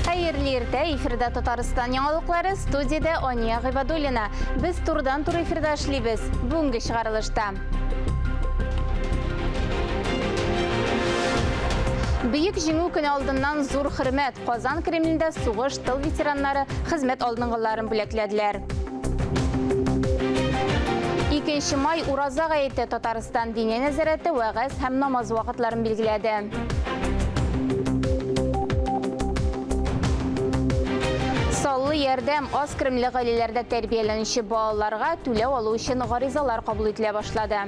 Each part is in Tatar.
Hayırlı ertə, efirdə Tataristan yanılıqları, studiyada Oniya G'ibadulina. Biz turdan tur efirdə işləyimiz. Bugungi шығарылышта. Büyük жеңүү күнү алдынан зур хөрмәт Казан Кремлендә сугыш тыл ветераннары хезмәт алдынгыларын бүләкләделәр. 2 май Ураза гаете Татарстан дине нәзарәте вәгазь һәм намаз вакытларын билгеләде. Саллы ярдәм аз Кремле гаиләләрдә тәрбияләнүче балаларга түләү алу өчен гаризалар кабул ителә башлады.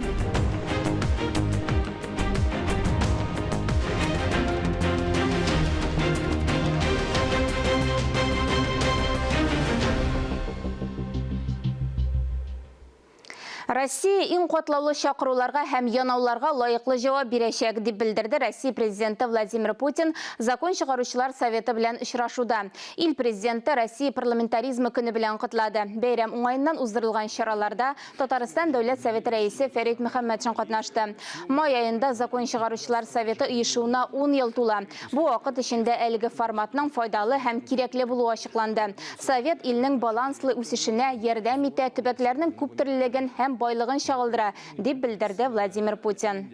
Россия иң катлаулы чакыруларга һәм янауларга лайыклы җавап бирәчәк дип белдерде Россия президенты Владимир Путин Закон чыгаручылар советы белән очрашуда. Ил президенты Россия парламентаризмы көне белән котлады. Бәйрәм уңаеннан уздырылган чараларда Татарстан дәүләт советы рәисе Фәрит Мөхәммәтшин катнашты. Май аенда Закон чыгаручылар советы оешуына 10 ел тула. Бу вакыт эчендә әлеге форматның файдалы һәм кирәкле булуы ачыкланды. Совет илнең баланслы үсешенә ярдәм итә, төбәкләрнең күп төрлелеген һәм байлыгын чагылдыра, дип белдерде Владимир Путин.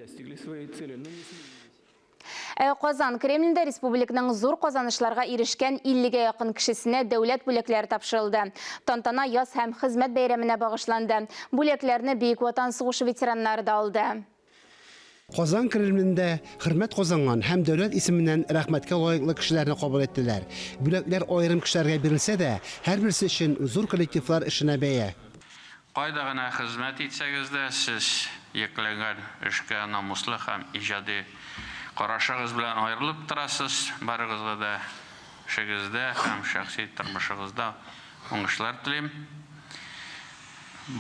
Казан Кремлендә республиканың зур казанышларга ирешкән 50-гә якын кешесенә дәүләт бүләкләре тапшырылды. Тантана яз һәм хезмәт бәйрәменә багышланды. Бүләкләрне Бөек Ватан сугышы ветераннары да алды. Казан Кремлендә хөрмәт казанган һәм дәүләт исеменнән рәхмәткә лаеклы кешеләрне кабул иттеләр. Бүләкләр аерым кешеләргә бирелсә дә, һәрберсе өчен зур коллективлар эшенә бәя. Кайда гына хезмәт итсәгез дә, сез йөкләнгән эшкә намуслы һәм иҗади карашыгыз белән аерылып торасыз. Барыгызга да эшегездә һәм шәхси тормышыгызда уңышлар телим.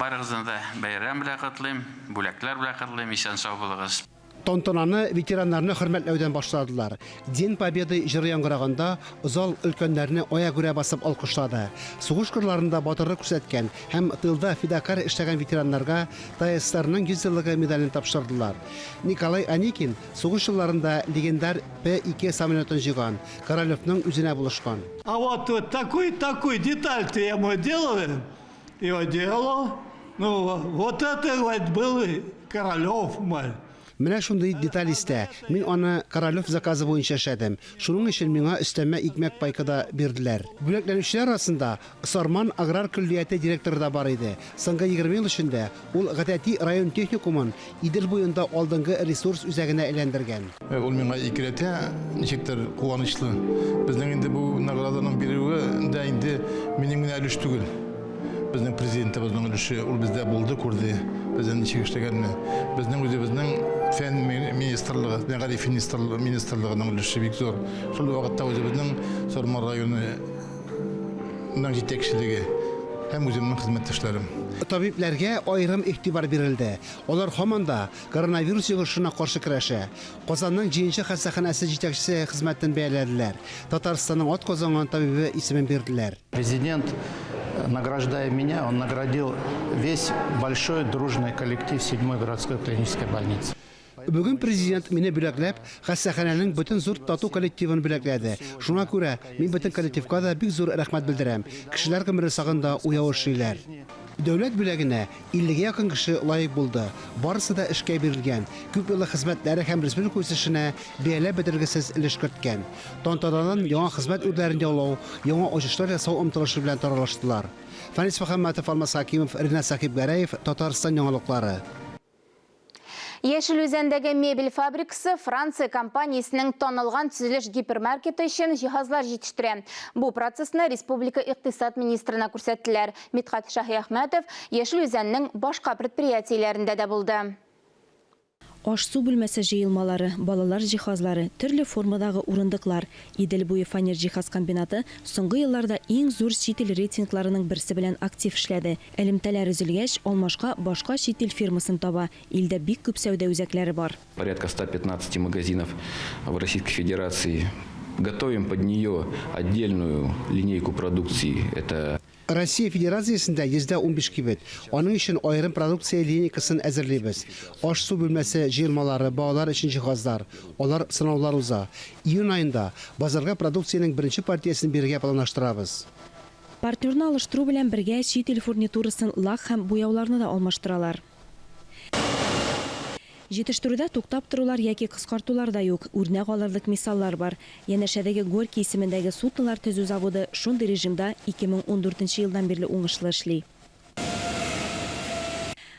Барыгызны да бәйрәм белән котлыйм, бүләкләр белән котлыйм, исән сау булыгыз. Тантананы ветераннарны хөрмәтләүдән башладылар. День Победы җыры яңгыраганда зал өлкәннәрне ая күрә басып алкышлады. Сугыш кырларында батырлык күрсәткән һәм тылда фидакар эшләгән ветераннарга ТССРның 100 еллыгы медален тапшырдылар. Николай Аникин сугыш елларында легендар П-2 самолетын җыйган, Королевның үзенә булышкан. А вот такой деталь-то я ему делаю. Его делал. Ну, вот это вот был Королев мой. Менә шундый деталь истә. Мин аны Королев заказы буенча эшләдем. Шуның өчен миңа өстәмә икмәк пайкада бирделәр. Бүләкләнүчеләр арасында Сарман аграр көллияте директоры да бар иде. Соңгы 20 ел эчендә ул Гатати район техникумын Идел буенда алдынгы ресурс үзәгенә әйләндергән. Ул миңа икеләтә, ничектер куанычлы. Безнең инде бу награданың бирүе дә инде минем генә өлеш түгел. Безнең президентыбызның өлеше ул бездә булды, күрде. Безнең ничек эшләгәнне. Безнең үзебезнең Фән министрлыгы, мәгариф министрлыгының өлеше бик зур. Шул вакытта үзебезнең Сарман районының җитәкчелеге һәм үземнең хезмәттәшләрем. Табибләргә аерым игътибар бирелде. Алар һаман да коронавирус йогышына каршы көрәшә. Казанның 10-нче хастаханәсе җитәкчесе хезмәттән бәяләделәр. Татарстанның ат казанган табибы исемен бирделәр. Президент, награждая меня, он наградил весь большой дружный коллектив 7-й городской клинической больницы. Бүген президент мине бүләкләп, хастаханәнең бөтен зур тату коллективын бүләкләде. Шуңа күрә мин бөтен коллективка да бик зур рәхмәт белдерәм. Кешеләр гомере сагында уявышыйлар. Дәүләт бүләгенә 50-гә якын кеше лаек булды. Барысы да эшкә бирелгән. Күп еллык хезмәтләре һәм республика үсешенә бәялә бетергесез өлеш керткән. Тантанадан яңа хезмәт үрләрен яулау, яңа ачышлар ясау омтылышы белән таралыштылар. Фәнис Мөхәммәтов, Алмаз Хакимов, Ринат Сахибгәрәев, Татарстан яңалыклары. Яшел Үзәндәге мебель фабрикасы Франция компаниясының танылган төзелеш гипермаркеты өчен җиһазлар җитештерә. Бу процессны республика икътисад министрына күрсәттеләр. Митхат Шаһиәхмәтов Яшел Үзәннең башка предприятиеләрендә дә булды. Аш-су бүлмәсе җыелмалары, балалар җиһазлары, төрле формадагы урындыклар, Идел буе фанер җиһаз комбинаты соңгы елларда иң зур чит ил рейтингларының берсе белән актив эшләде. Элемтәләр өзелгәч, алмашка башка чит ил фирмасын таба. Илдә бик күп сәүдә үзәкләре бар. Порядка 115 магазинов в Российской Федерации. Готовим под нее отдельную линейку продукции. Это Россия Федерациясында %15 кибет. Аның өчен аерым продукция линейкасын әзерлибез. Аш су бүлмәсе җыелмалары, балалар өчен җиһазлар. Алар сынаулар уза. Июнь айында базарга продукциянең беренче партиясын бирергә планлаштырабыз. Партнерны алыштыру белән бергә чит ил фурнитурасын, лак һәм буяуларны да алмаштыралар. Җитештерүдә туктап торулар яки кыскартулар да юк. Үрнәк алырлык мисаллар бар. Янәшәдәге Горький исемендәге суднолар төзү заводы шундый режимда 2014 елдан бирле уңышлы эшли.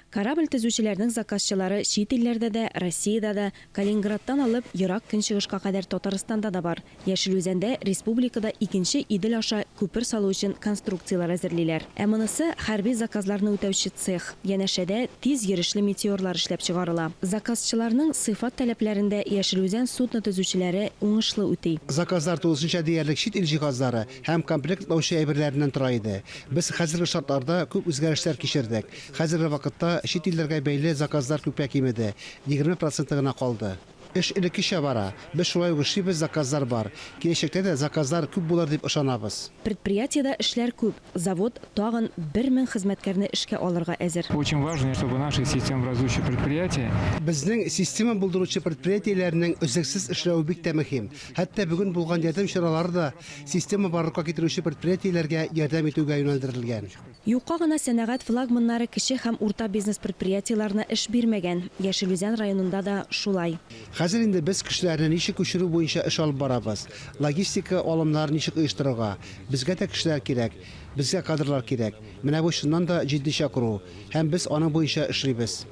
Корабль төзүчеләрнең заказчылары чит илләрдә дә, Россиядә дә, Калининградтан алып, ерак көнчыгышка кадәр Татарстанда да бар. Яшел Үзәндә республикада икенче Идел аша күпер салу өчен конструкциялар әзерлиләр. Ә монысы хәрби заказларны үтәүче цех. Янәшәдә тиз йөрешле метеорлар эшләп чыгарыла. Заказчыларның сыйфат таләпләрендә Яшел Үзән судно төзүчеләре уңышлы үти. Заказлар тулысынча диярлек чит ил җиһазлары һәм комплектлаучы әйберләреннән тора иде. Без хәзерге шартларда күп үзгәрешләр кичердек. Хәзерге вакытта чит илләргә бәйле заказлар күпкә кимеде. 20% гына калды. Эш элеккечә бара. Без шулай ук эшлибез, заказлар бар. Киләчәктә дә заказлар күп булыр дип ышанабыз. Предприятиедә эшләр күп. Завод тагын 1000 хезмәткәрне эшкә алырга әзер. Очень важно, чтобы наши системообразующие предприятия Безнең система булдыручы предприятиеләрнең үзексез эшләве бик тә мөһим. Хәтта бүген булган ярдәм чаралары да система барлыкка китерүче предприятиеләргә ярдәм итүгә юнәлдерелгән. Юкка гына сәнәгать флагманнары кече һәм урта бизнес предприятиеларына эш бирмәгән. Яшел Үзән районында да шулай. Хәзер инде без кешеләрне ничек күчерү буенча эш алып барабыз. Логистика алымнарын ничек оештырырга. Безгә дә кешеләр кирәк. Безгә кадрлар кирәк. Менә бу шуннан да җитди чакыру. Һәм без аның буенча эшлибез.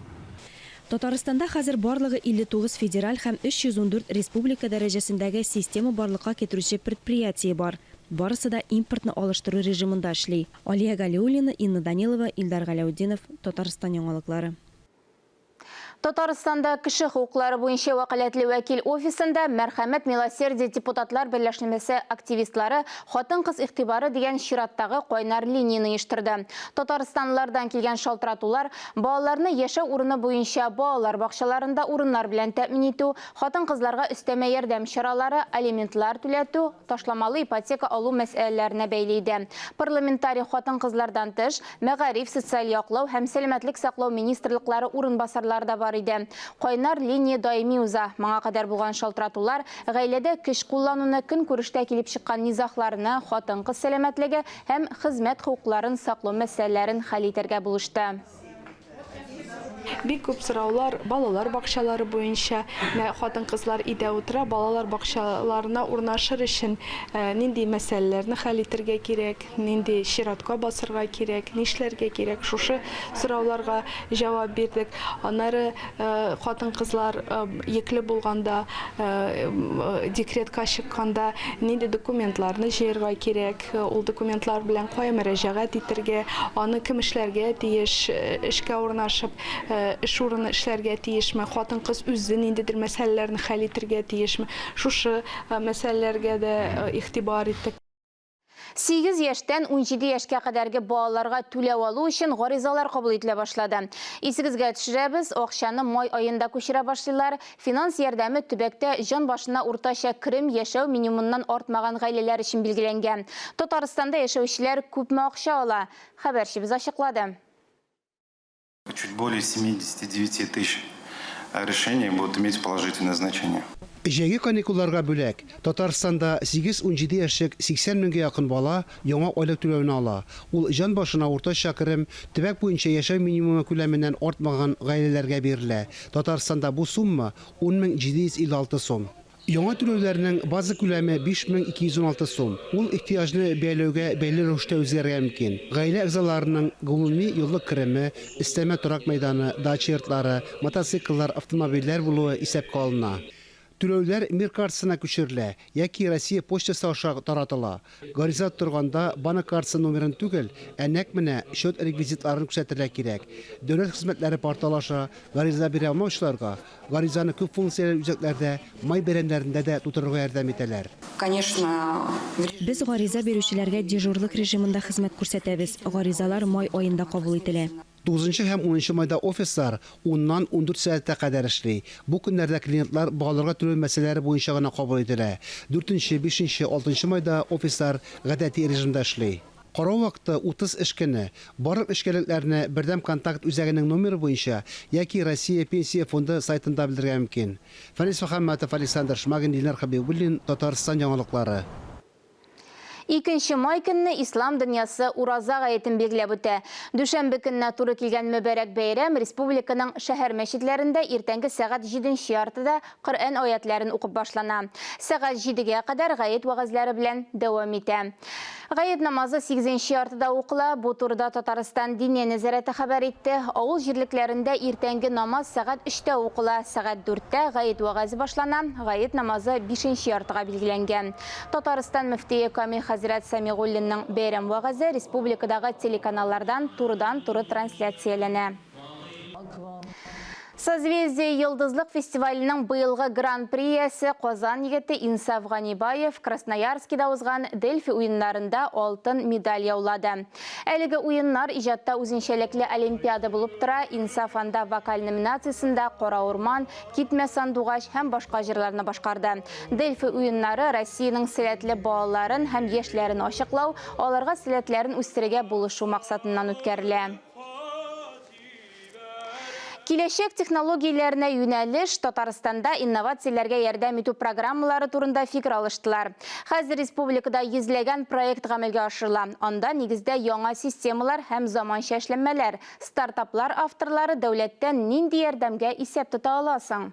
Татарстанда хәзер барлыгы 59 федераль һәм 314 республика дәрәҗәсендәге система барлыкка китерүче предприятие бар. Барысы да импортны алыштыру режимында эшли. Алия Галиуллина, Инна Данилова, Илдар Галауддинов, Татарстан яңалыклары. Татарстанда кеше хукуклары буенча вәкаләтле вәкил офисында Мәрхәмәт Милосердие депутатлар берләшмәсе активистлары хатын-кыз игътибары дигән чираттагы кайнар линияны оештырды. Татарстанлылардан килгән шалтыратулар балаларны яшәү урыны буенча балалар бакчаларында урыннар белән тәэмин итү, хатын-кызларга өстәмә ярдәм чаралары, алиментлар түләтү, ташламалы ипотека алу мәсьәләләренә бәйле иде. Парламентарий хатын-кызлардан тыш, мәгариф, социаль яклау һәм сәламәтлек саклау министрлыклары урынбасарлары да бар иде. Кайнар линия даими уза. Моңа кадәр булган шалтыратулар гаиләдә көч куллануны, көн күрештә килеп чыккан низахларны, хатын-кыз сәламәтлеге һәм хезмәт хукукларын саклау мәсьәләләрен хәл итәргә булышты. Бик күп сораулар балалар бакчалары буенча, хатын-кызлар өйдә утыра, балалар бакчаларына урнашыр өчен нинди мәсьәләләрне хәл итәргә кирәк, нинди чиратка басырга кирәк, нишләргә кирәк, шушы сорауларга җавап бирдек. Аннары хатын-кызлар екле булганда, декретка чыкканда нинди документларны җыярга кирәк, ул документлар белән кая мөрәҗәгать итәргә, аны кем эшләргә тиеш, эшкә урнашып эш урыны эшләргә тиешме, хатын-кыз үзе ниндидер мәсьәләләрне хәл итәргә тиешме, шушы мәсьәләләргә дә игътибар иттек. 8 яшьтән 17 яшькә кадәрге балаларга түләү алу өчен гаризалар кабул ителә башлады. Исегезгә төшерәбез, акчаны май аенда күчерә башлыйлар. Финанс ярдәме төбәктә җан башына уртача керем яшәү минимумнан артмаган гаиләләр өчен билгеләнгән. Татарстанда яшәүчеләр күпме акча ала? Хәбәрчебез ачыклады. Чуть более 79 тысяч решений будут иметь положительное значение. Җәйге каникулларга бүләк, Татарстанда 8-17 яшьлек 80 меңгә якын бала яңа айлык түләүне ала. Ул җан башына уртача керем төбәк буенча яшәү минимумы күләменнән артмаган гаиләләргә бирелә. Татарстанда бу сумма 10,756 сум. Яңа түләүләрнең база күләме 5216 сум. Ул ихтыяҗны бәяләүгә бәйле рәвештә үзгәргән мөмкин. Гаилә әгъзаларының гомуми еллык кереме, өстәмә торак мәйданы, дача йортлары, мотоцикллар, автомобильләр булуы исәпкә алына. Түләүләр мир картасына күчерелә яки Россия почтасы аша таратыла. Гариза торганда банк картасы номерын түгел, нәкъ менә счет реквизитларын күрсәтергә кирәк. Дәүләт хезмәтләре порталы аша гариза бирә алмаучыларга гаризаны күп функцияле үзәкләрдә, май бәйрәмнәрендә дә тутырырга ярдәм итәләр. Конечно, Без гариза бирүчеләргә дежурлык режимында хезмәт күрсәтәбез. Гаризалар май аенда кабул ителә. 9 һәм 10 майда офислар 10-нан 14 сәгатькә кадәр эшли. Бу көннәрдә клиентлар балаларга түләү мәсьәләләре буенча гына кабул ителә. 4, 5, 6 майда офислар гадәти режимда эшли. Карау вакыты 30 эш көне. Барлык эшкәлекләрне бердәм контакт үзәгенең номеры буенча яки Россия пенсия фонды сайтында белдерергә мөмкин. Фарис Мөхәммәтов, Александр Шмагин, Дилнар Хәбибуллин, Татарстан яңалыклары. 2 май көнне ислам дөньясы ураза гаетен билгеләп үтә. Дүшәмбе көнне туры килгән мөбарәк бәйрәм республиканың шәһәр мәчетләрендә иртәнге сәгать 7 яртыда Коръән аятларын укып башлана. Сәгать 7-гә кадәр гает вагызлары белән дәвам итә. Гает намазы 8 яртыда укыла. Бу турыда Татарстан Диния нәзарәте хәбәр итте. Авыл җирлекләрендә иртәнге намаз сәгать 3-тә укыла. Сәгать 4-тә гает вагызы башлана. Гает намазы 5 яртыга билгеләнгән. Татарстан мөфтие Камил Хәзрәт Сәмигуллинның бәйрәм вагызы республикадагы телеканаллардан турыдан-туры трансляцияләнә. Созвездие Йылдызлык фестиваленең быелгы гран-приясе Казан егете Инсаф Ганибаев Красноярскида узган Дельфи уеннарында алтын медаль яулады. Әлеге уеннар иҗатта үзенчәлекле олимпиада булып тора. Инсаф анда вокаль номинациясендә Кара урман, Китмә сандугач һәм башка җырларны башкарды. Дельфи уеннары Россиянең сәләтле балаларын һәм яшьләрен ачыклау, аларга сәләтләрен үстерергә булышу максатыннан үткәрелә. Киләчәк технологияләренә юнәлеш Татарстанда инновацияләргә ярдәм итү программалары турында фикер алыштылар. Хәзер республикада йөзләгән проект гамәлгә ашырыла. Анда нигездә яңа системалар һәм заманча эшләнмәләр. Стартаплар авторлары дәүләттән нинди ярдәмгә исәп тота аласың?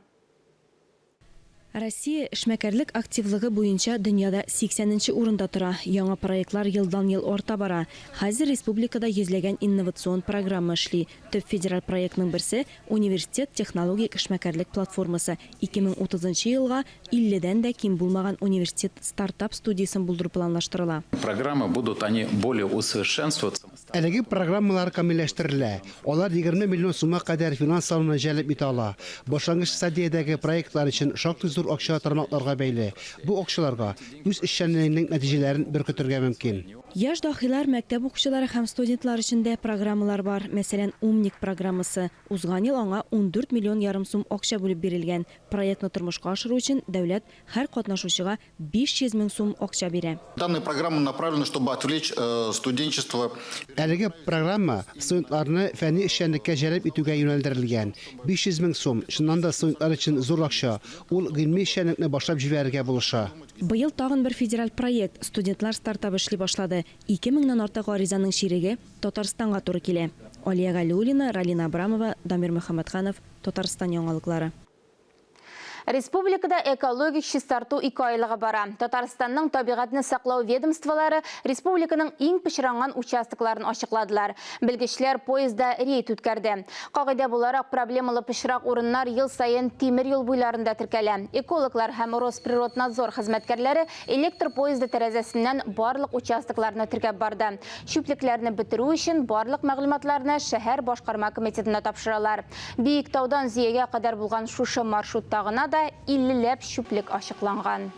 Россия эшмәкәрлек активлыгы буенча дөньяда 80-нче урында тора. Яңа проектлар елдан-ел арта бара. Хәзер республикада йөзләгән инновацион программа эшли. Төп федераль проектның берсе университет технологик эшмәкәрлек платформасы. 2030 елга 50-дән дә ким булмаган университет стартап студиясын булдыру планлаштырыла. Программы будут они более усовершенствоваться. Әлеге программалар камилләштерелә. Алар 20 миллион сумга кадәр финанс салымны җәлеп итә ала. Башлангыч стадиядәге проектлар өчен шактый зур акча тармакларга бәйле. Бу акчаларга үз эшчәнлегенең нәтиҗәләрен беркетергә мөмкин. Яшь дахилар, мәктәп укучылары һәм студентлар өчен дә программалар бар. Мәсәлән, Умник программасы. Узган ел аңа 14 миллион ярым сум акча бүлеп бирелгән. Проектны тормышка ашыру өчен дәүләт һәр катнашучыга 500 мең сум акча бирә. Данная программа направлена, чтобы отвлечь студенчество. Әлеге программа студентларны фәнни эшчәнлеккә җәлеп итүгә юнәлдерелгән. 500 мең сум, шуннан да студентлар өчен зур акча. Ул гыйльми эшчәнлекне башлап җибәрергә булыша. Быел тагын бер федераль проект студентлар стартап эшли башлады. 2000-нан артык гаризаның ширеге Татарстанга туры килә. Алия Галиуллина, Ралина Абрамова, Дамир Мөхәммәтханов, Татарстан яңалыклары. Республикада экологик чистарту 2 айлыгы бара. Татарстанның табигатны саклау ведомстволары республиканың иң пычранган участокларын ачыкладылар. Белгечләр поездда рейд үткәрде. Кагыйдә буларак проблемалы пычрак урыннар ел сайын тимер юл буйларында теркәлә. Экологлар һәм Росприроднадзор хезмәткәрләре электр поезды тәрәзәсеннән барлык участокларны теркәп барды. Чүплекләрне бетерү өчен барлык мәгълүматларны шәһәр башкарма комитетына тапшыралар. Биектаудан Зиягә кадәр булган шушы маршрутта гына 50-ләп чүплек ачыкланган.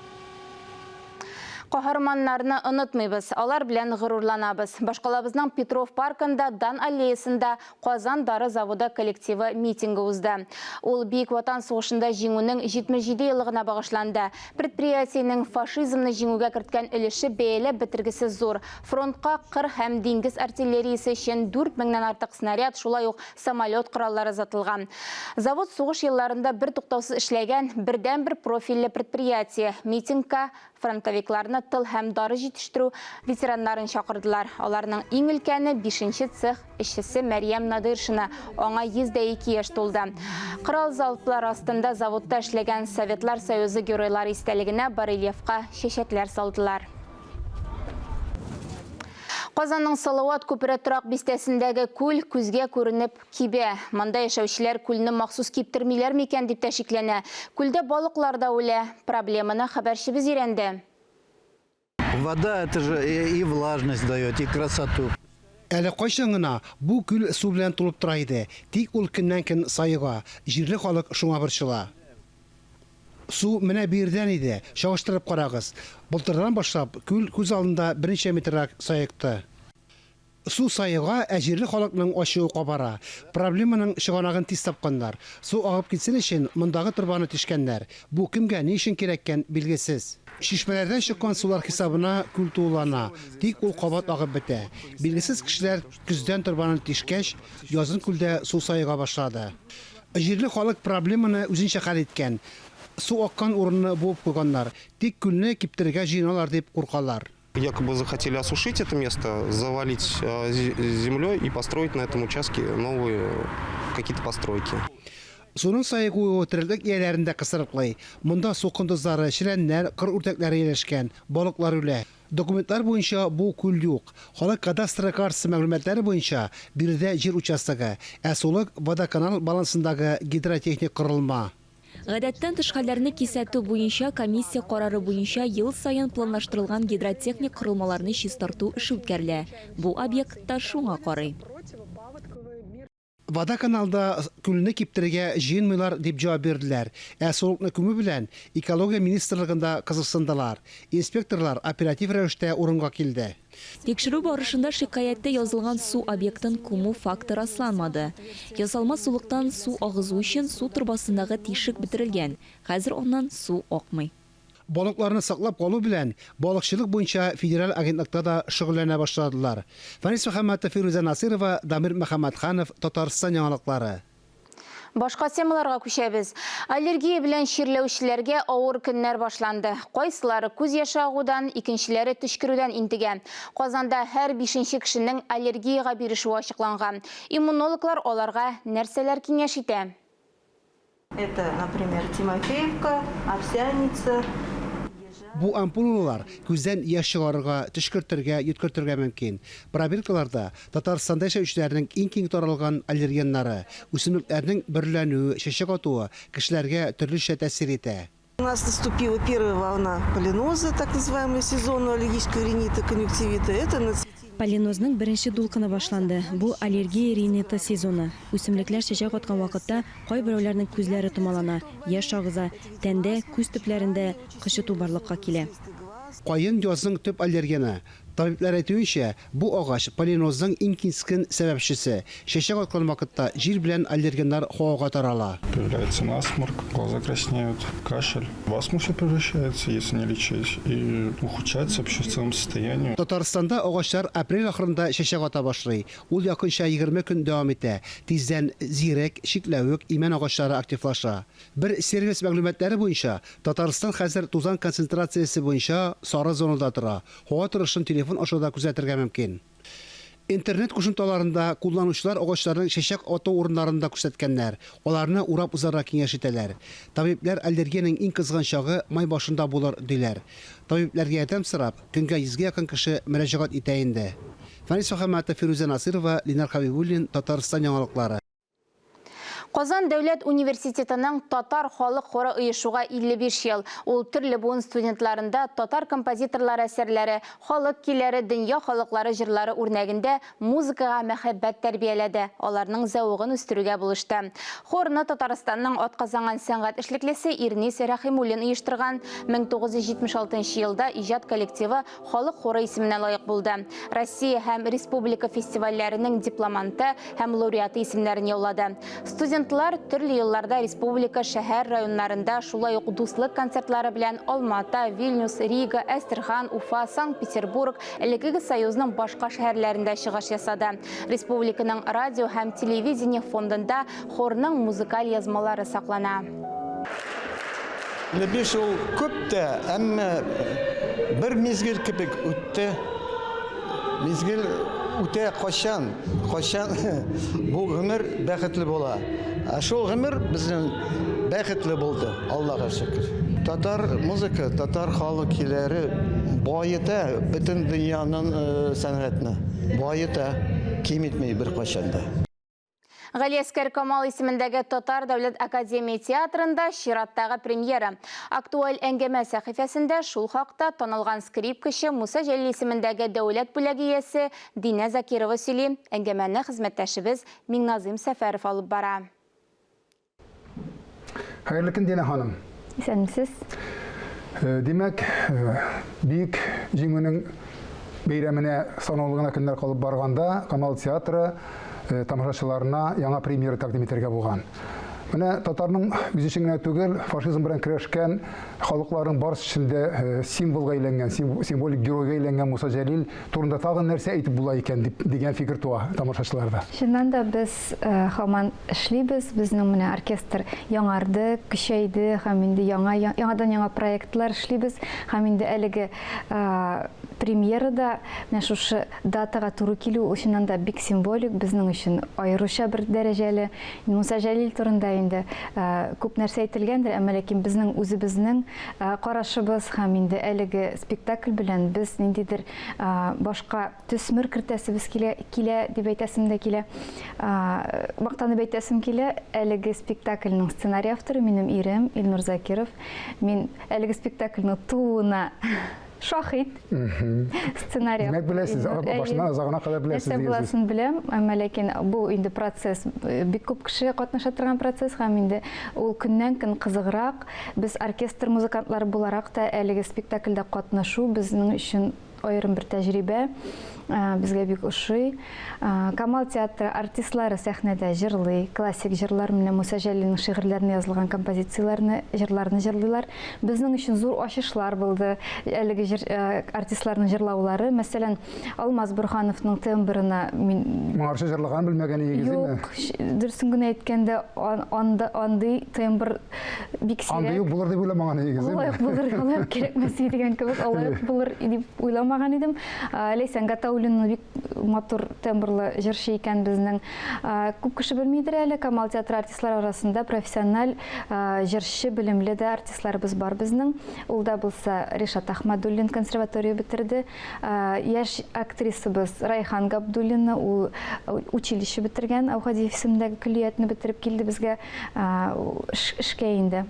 Каһарманнарны онытмыйбыз, алар белән горурланабыз. Башкалабызның Петров паркында Дан аллеясында Казан дары заводы коллективы митинги узды. Ул Бөек Ватан сугышында җиңүнең 77 еллыгына багышланды. Предприятиенең фашизмны җиңүгә керткән өлеше бәяләп бетергесез зур. Фронтка кыр һәм диңгез артиллериясе өчен 4000-нән артык снаряд, шулай ук самолет кораллары затылган. Завод сугыш елларында бер туктаусыз эшләгән бердән-бер профильле предприятие. Митингка фронтовикларны тыл һәм дары җитештерү ветераннарын чакырдылар. Аларның иң өлкәне 5-нче цех эшчесе Мәрьям Надыршина. Аңа 102 яшь тулды. Кырал залплар астында заводта эшләгән Советлар Союзы геройлары истәлегенә барельефка чәчәкләр салдылар. Казанның Салават күпере торак бистәсендәге күл күзгә күренеп кибә. Монда яшәүчеләр күлне махсус киптермиләр микән дип тә шикләнә. Күлдә балыклар да үлә. Проблеманы хәбәрчебез өйрәнде. Вода это же и влажность дает, и красоту. Әле кайчан гына бу күл су белән тулып тора иде. Тик ул көннән-көн сайыга. Җирле халык шуңа борчыла. Су менә бирдән иде. Чагыштырып карагыз. Былтырдан башлап күл күз алдында 1 метррак сайыкты. Су сайыга әҗирле халыкның ачуы кабара. Проблеманың чыганагын тиз тапканнар. Су агып китсен өчен мондагы торбаны тишкәннәр. Бу кемгә ни өчен кирәккән билгесез. Шишмәләрдән чыккан сулар хисабына күл тулана. Тик ул кабат агып бетә. Билгесез кешеләр көздән торбаны тишкәч, язын күлдә су сайыга башлады. Әҗирле халык проблеманы үзенчә хәл иткән. Су аккан урынны буып куйганнар. Тик күлне киптерергә җыйналар дип куркалар. Якобы захотели осушить это место, завалить землей и построить на этом участке новые какие-то постройки. Суның сайыгы терелек ияләрендә кысырыклый. Монда су кондызлары, ширәннәр, кыр үртәкләре yerleşкән, балыклар үлә. Документлар буенча бу күл юк. Халык кадастры картасы мәгълүматлары буенча биредә җир участогы, ә сулык водоканал балансындагы гидротехник корылма. Гадәттән тыш хәлләрне кисәтү буенча комиссия карары буенча ел саен планлаштырылган гидротехник корылмаларны чистарту эше үткәрелә. Бу объектта шуңа карый. Водоканалда күлне киптерергә җыенмыйлар дип җавап бирделәр. Ә сулыкны күмү белән экология министрлыгында кызыксындылар. Инспекторлар оператив рәвештә урынга килде. Тикшерү барышында шикаятта язылган су объектын күмү факты расланмады. Ясалма сулыктан су агызу өчен су турбасындагы тишек бетерелгән. Хәзер оннан су акмый. Балыкларны саклап калу белән балыкчылык буенча федераль агентлыкта да шөгыльләнә башладылар. Фанис Мөхәммәтов, Фируза Насирова, Дамир Мөхәммәтханов, Татарстан яңалыклары. Башка темаларга күчәбез. Аллергия белән чирләүчеләргә авыр көннәр башланды. Кайсылары күз яшы агудан, икенчеләре төшкерүдән интегә. Казанда һәр 5нче кешенең аллергияга бирешүе ачыкланган. Иммунологлар аларга нәрсәләр киңәш итә? Это, например, Тимофеевка, Овсяница. Бу ампулалар күздән яшь чыгарырга, төшкертергә, йоткыртырга мөмкин. Пробиркаларда Татарстанда яшәүчеләрнең иң киң таралган аллергеннары, үсемлекләрнең берләнүе, чәчәк атуы кешеләргә төрлечә тәэсир итә. У нас наступила первая волна полиноза, так называемого сезонного аллергического ринита, конъюнктивита. Это Полинозның беренче дулкыны башланды. Бу аллергия риниты сезоны. Үсемлекләр чәчәк аткан вакытта кайберәүләрнең күзләре томалана, яшь агыза, тәндә, күз төпләрендә кычыту барлыкка килә. Кайын язның төп аллергены. Табиблар әйтүенчә, бу агач полинозның иң кискен сәбәпчесе. Чәчәк аткан вакытта җир белән аллергеннар һавага тарала. Появляется насморк, глаза краснеют, кашель. В астму все превращается, если не лечить, и ухудшается вообще в целом состояние. Татарстанда агачлар апрель ахырында чәчәк ата башлый. Ул якынча 20 көн дәвам итә. Тиздән зирәк, шикләвек, имән агачлары активлаша. Бер сервис мәгълүматлары буенча, Татарстан хәзер тузан концентрациясе буенча сары зонада тора. Һава торышын телефон ашуда күзәтергә мөмкин. Интернет кушымталарында кулланучылар агачларның чәчәк ату урыннарында күрсәткәннәр. Аларны урап узарга киңәш итәләр. Табиблар аллергиянең иң кызган чагы май башында булыр диләр. Табибларга ярдәм сорап, көнгә 100-гә якын кеше мөрәҗәгать итә инде. Фанис Мөхәммәтов, Фируза Насирова, Линар Хабибуллин, Татарстан яңалыклары. Казан дәүләт университетының татар халык хоры оешуга 55 ел. Ул төрле буын студентларында татар композиторлар әсәрләре, халык киләре, дөнья халыклары җырлары үрнәгендә музыкага мәхәббәт тәрбияләде. Аларның зәвыгын үстерүгә булышты. Хорны Татарстанның атказанган сәнгать эшлеклесе Ирнис Рәхимуллин оештырган 1976 елда иҗат коллективы халык хоры исеменә лаек булды. Россия һәм республика фестивальләренең дипломанты һәм лауреаты исемнәрен яулады. Студентлар төрле елларда республика шәһәр районнарында шулай ук дуслык концертлары белән Алмата, Вильнюс, Рига, Әстерхан, Уфа, Санкт-Петербург, элекеге союзның башка шәһәрләрендә чыгыш ясады. Республиканың радио һәм телевидение фондында хорның музыкаль язмалары саклана. 55 ел күп тә, әмма бер мизгел кебек үтте. Мизгел үтә кашан бу гомер бәхетле була. Шул гомер безнең бәхетле булды, Аллаһка шөкер. Татар музыка, татар халык киләре байыта бөтен дөньяның сәнгатьне. Байыта, киметмәй бер кашанда. Галиәскәр Камал исемендәге Татар дәүләт академия театрында чираттагы премьера. Актуаль әңгәмә сәхифәсендә шул хакта танылган скрипкачы Муса Җәлил исемендәге дәүләт бүләге иясе Динә Закирова сөйли. Әңгәмәне хезмәттәшебез Миңназым Сәфәров алып бара. Хәерле көн, Динә ханым. Исәнмесез? Демәк, бик җиңүнең бәйрәменә санаулы гына көннәр калып барганда Камал театры тамашачыларына яңа премьера тәкъдим итәргә булган. Менә татарның үзе өчен генә түгел, фашизм белән көрәшкән халыкларның барысы эчендә символга әйләнгән, символик геройга әйләнгән Муса Җәлил турында тагын нәрсә әйтеп була икән дигән фикер туа тамашачыларда. Шуннан да без һаман эшлибез, безнең менә оркестр яңарды, көчәйде, һәм инде яңа проектлар эшлибез, һәм инде әлеге премьерада менә шушы датага туры килү өчен да бик символик, безнең өчен аеруча бер дәрәҗәле. Муса Җәлил турында инде күп нәрсә әйтелгәндер, әмма ләкин безнең үзебезнең карашыбыз һәм инде әлеге спектакль белән без ниндидер башка төсмер кертәсебез килә дип әйтәсем дә килә. Мактанып әйтәсем килә, әлеге спектакльнең сценарий авторы минем ирем Илнур Закиров. Мин әлеге спектакльнең тууына шахид. Сценарий. Демәк беләсез, башынан азагына кадәр беләсез. Нәрсә буласын беләм, әмма ләкин бу инде процесс, бик күп кеше катнаша торган процесс, һәм инде ул көннән-көн кызыграк. Без оркестр музыкантлары буларак та әлеге спектакльдә катнашу безнең өчен аерым бер тәҗрибә. Безгә бик ошый. Камал театры артистлары сәхнәдә җырлый, классик җырлар менә Муса Җәлилнең шигырьләренә язылган композицияләрне, җырларны җырлыйлар. Безнең өчен зур ачышлар булды. Әлеге артистларның җырлаулары, мәсәлән, Алмаз Бурхановның тембрына мин моңарчы җырлаган белмәгән егезме? Юк, дөресен генә әйткәндә, андый тембр бик сирәк. Андый юк булыр дип уйламаган егезме? Алай булыр, алай кирәкмәс дигән кебек, алай булыр дип уйламаган идем. Ләйсән Гатауллина бик матур тембрлы җырчы икән безнең. Күп кеше белмидер әле, Камал театры артистлары арасында профессиональ җырчы, белемле дә артистларыбыз бар безнең. Ул да булса Ришат Ахмадуллин консерватория битерде. Яшь актрисабыз Райхан Габдуллина, ул училище битергән, Аухадиев исемендәге көллиятне битереп килде безгә эшкә инде.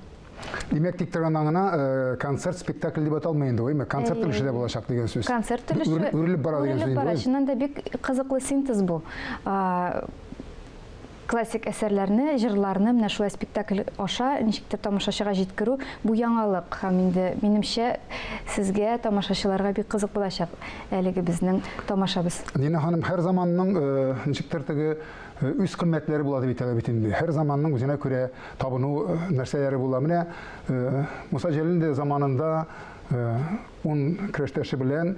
Демәк, тик торганнан гына концерт, спектакль дип аталмый инде, оймы? Концерт өлеше дә булачак дигән сүз. Концерт өлеше үрелеп бара дигән сүз инде. Шуннан да бик кызыклы синтез бу. Классик әсәрләрне, җырларны менә шулай спектакль аша ничектер тамашачыга җиткерү бу яңалык. Һәм инде минемчә сезгә, тамашачыларга бик кызык булачак әлеге безнең тамашабыз. Дина ханым, һәр заманның ничектер теге үз кыйммәтләре була дип әйтәләр бит инде. Һәр заманның үзенә күрә табыну нәрсәләре була. Менә Муса Җәлил заманында ун көрәштәше белән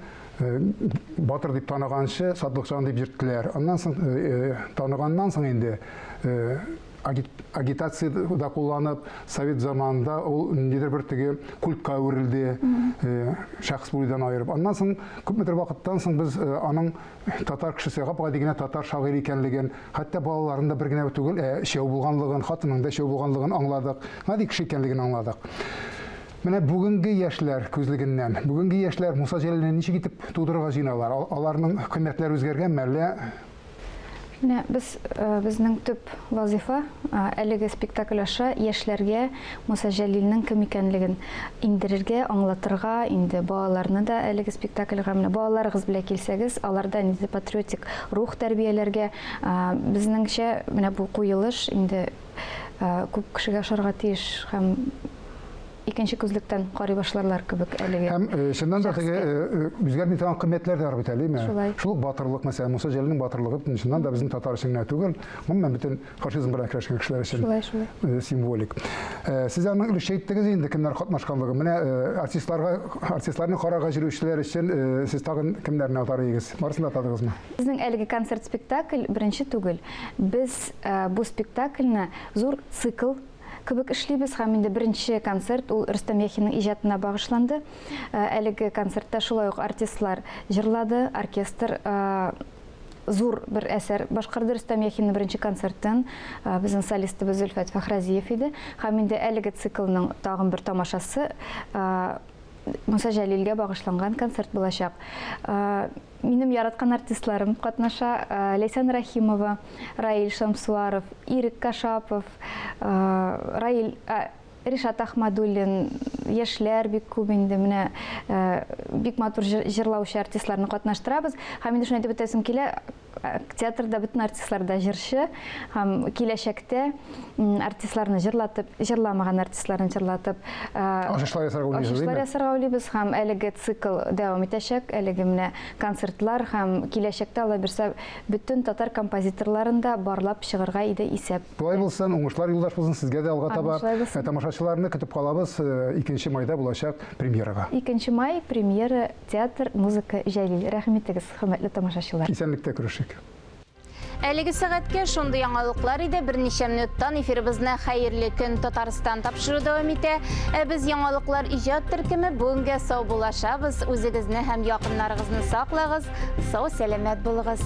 батыр дип таныганчы Садлыкҗан дип йөрттеләр. Аннан соң таныганнан соң инде агитацияда кулланып, совет заманында ул ниндидер бер теге культка әверелде, шәхес булудан аерып. Аннан соң күпмедер вакыттан соң без аның татар кешесе, гади генә татар шагыйрь икәнлеген, хәтта балаларында бер генә түгел, шәү булганлыгын, хатының да шәү булганлыгын аңладык, гади кеше икәнлеген аңладык. Менә бүгенге яшьләр күзлегеннән, бүгенге яшьләр Муса Җәлилне ничек итеп тудырырга җыйналар? Аларның кыйммәтләре үзгәргәнме әллә? Менә безнең төп вазифа әлеге спектакль аша яшьләргә Муса Җәлилнең кем икәнлеген индерергә, аңлатырга, инде балаларны да әлеге спектакльгә менә балаларыгыз белән килсәгез, аларда инде патриотик рух тәрбияләргә, безнеңчә менә бу куелыш инде күп кешегә ошарга тиеш һәм икенче күзлектән карый башларлар кебек әлеге. Һәм шуннан да теге үзгәрми торган кыйммәтләр дә бар бит әлеме? Шул батырлык, мәсәлән, Муса Җәлилнең батырлыгы шуннан да безнең татар өчен түгел, гомумән бөтен фашизм белән көрәшкән кешеләр өчен символик. Сез аның өлеше иттегез инде кемнәр катнашканлыгы. Менә артистларны карарга җөрүчеләр өчен сез тагын кемнәрне атарыгыз? Барысын да атадыгызмы? Безнең әлеге концерт спектакль беренче түгел. Без бу спектакльне зур цикл кебек эшлибез, һәм инде беренче концерт ул Рөстәм Яхинның иҗатына багышланды. Әлеге концертта шулай ук артистлар җырлады, оркестр зур бер әсәр башкарды. Рөстәм Яхинның беренче концертын безнең солистыбыз Зөлфәт Фәхразиев иде. Һәм инде әлеге циклның тагын бер тамашасы Муса Җәлилгә багышланган концерт булачак. Минем яраткан артистларым катнаша: Ләйсән Рахимова, Раил Шамсуаров, Ирек Кашапов, Ришат Ахмадуллин, яшьләр бик күп инде менә бик матур җырлаучы артистларны катнаштырабыз. Һәм инде шуны әйтеп үтәсем килә, театрда бөтен артистлар да җырчы, һәм киләчәктә артистларны җырлатып, җырламаган артистларны җырлатып, ачышлар ясарга уйлыйбыз һәм әлеге цикл дәвам итәчәк, әлеге менә концертлар һәм киләчәктә Алла бирсә бөтен татар композиторларын да барлап чыгарга иде исәп. Булай булсын, уңышлар юлдаш булсын сезгә дә алга таба. Тамашачыларны көтеп калабыз 2 майда булачак премьерага. 2 май премьера театр, музыка Җәлил. Рәхмәт итегез, хөрмәтле тамашачылар. Исәнлектә күрешик. Әлеге сәгатькә шундый яңалыклар иде. Берничә минуттан эфиребезне хәерле көн Татарстан тапшыру дәвам итә. Без яңалыклар иҗат төркеме бүгенгә сау булашабыз. Үзегезне һәм якыннарыгызны саклагыз. Сау, сәламәт булыгыз.